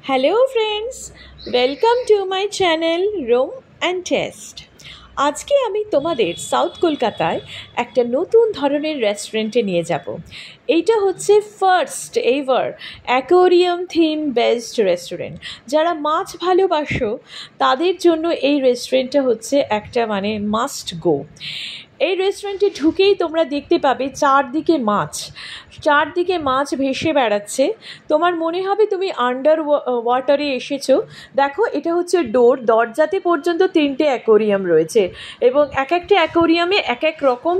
Hello friends, welcome to my channel roam and taste. আজকে আমি তোমাদের সাউথ কলকাতায় একটা নতুন ধরনের রেস্টুরেন্টে নিয়ে যাব। এইটা হচ্ছে first ever aquarium theme based restaurant. যারা মাছ ভালোবাসো তাদের জন্য এই রেস্টুরেন্টটা হচ্ছে একটা মাস্ট গো। এই রেস্টুরেন্টে ঢুকেই তোমরা দেখতে পাবে চারদিকে মাছ ভেসে বেড়াচ্ছে। তোমার মনে হবে তুমি আন্ডার ওয়াটারে এসেছো। দেখো, এটা হচ্ছে দরজাতে পর্যন্ত 3টে অ্যাকোয়ারিয়াম রয়েছে এবং এক একটা অ্যাকোয়ারিয়ামে এক এক রকম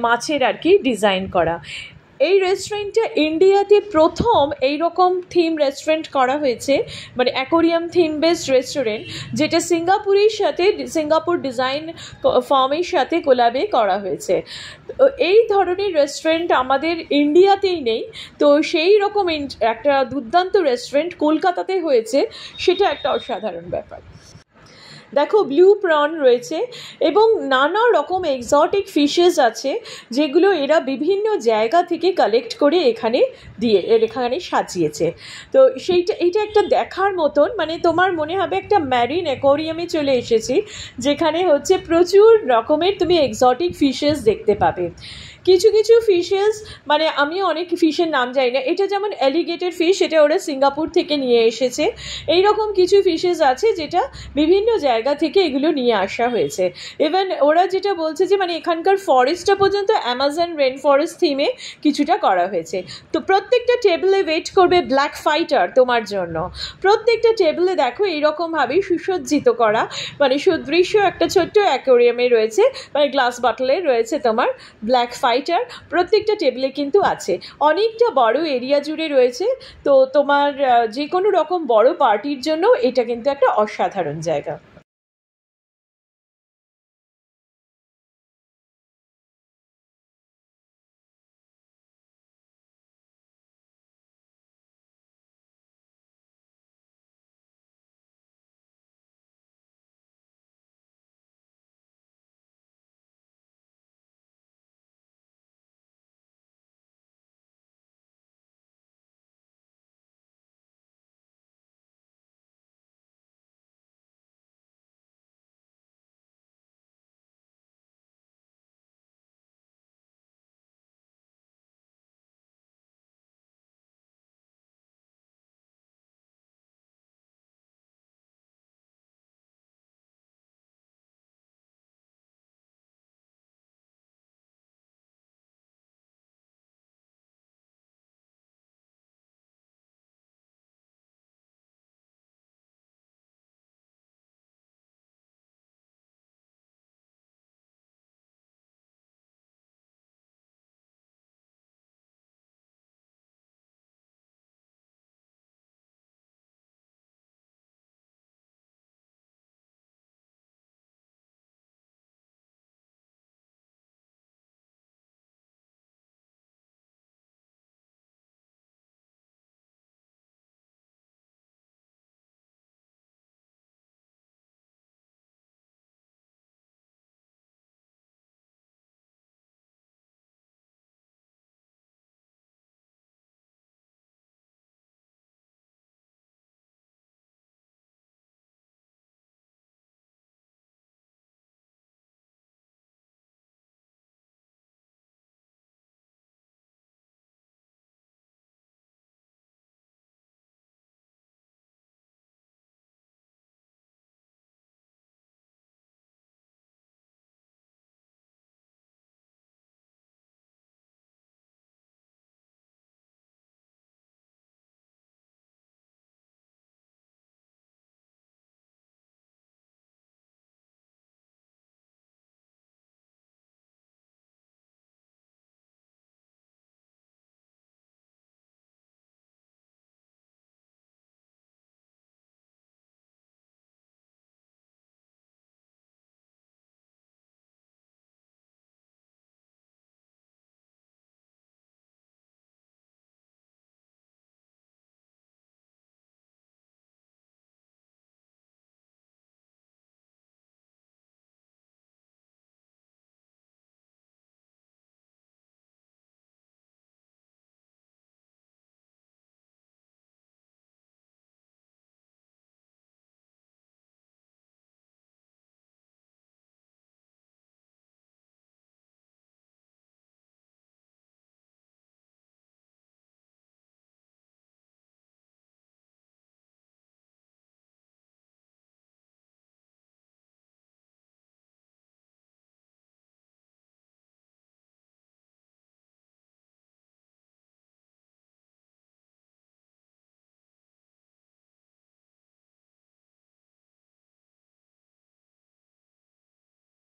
মাছের ডিজাইন করা। এই রেস্টুরেন্টটা ইন্ডিয়াতে প্রথম এই রকম থিম রেস্টুরেন্ট করা হয়েছে, অ্যাকোয়ারিয়াম থিম বেসড রেস্টুরেন্ট, যেটা সিঙ্গাপুর ডিজাইন ফার্মের সাথে কোলাবে করা হয়েছে। এই ধরনের রেস্টুরেন্ট আমাদের ইন্ডিয়াতেই নেই, তো সেই রকম একটা দুর্দান্ত রেস্টুরেন্ট কলকাতাতে হয়েছে, সেটা একটা অসাধারণ ব্যাপার। দেখো, ব্লু প্রন রয়েছে এবং নানা রকম এক্সোটিক ফিশেস আছে, যেগুলো এরা বিভিন্ন জায়গা থেকে কালেক্ট করে এখানে সাজিয়েছে। তো এইটা একটা দেখার মতন, তোমার মনে হবে একটা ম্যারিন অ্যাকোয়ারিয়ামে চলে এসেছি, যেখানে হচ্ছে প্রচুর রকমের তুমি এক্সোটিক ফিশেস দেখতে পাবে। কিছু কিছু ফিশেস আমি অনেক ফিশের নাম জানি না, এটা যেমন অ্যালিগেটর ফিশ, এটা ওরা সিঙ্গাপুর থেকে নিয়ে এসেছে। এইরকম কিছু ফিশেস আছে যেটা বিভিন্ন জায়গা থেকে এগুলো নিয়ে আসা হয়েছে। ইভেন ওরা যেটা বলছে যে এখানকার ফরেস্টটা পর্যন্ত অ্যামাজন রেন ফরেস্ট থিমে কিছুটা করা হয়েছে। তো প্রত্যেকটা টেবিলে ওয়েট করবে ব্ল্যাক ফাইটার তোমার জন্য। প্রত্যেকটা টেবিলে দেখো এইরকমভাবেই সুসজ্জিত করা, সুদৃশ্য একটা ছোট্ট অ্যাকোয়ারিয়ামে রয়েছে, গ্লাস বটলে রয়েছে তোমার ব্ল্যাক ফাইটার। প্রত্যেকটা টেবিলে কিন্তু আছে, অনেকটা বড় এরিয়া জুড়ে রয়েছে। তো তোমার যে কোনো রকম বড় পার্টির জন্য এটা কিন্তু একটা অসাধারণ জায়গা।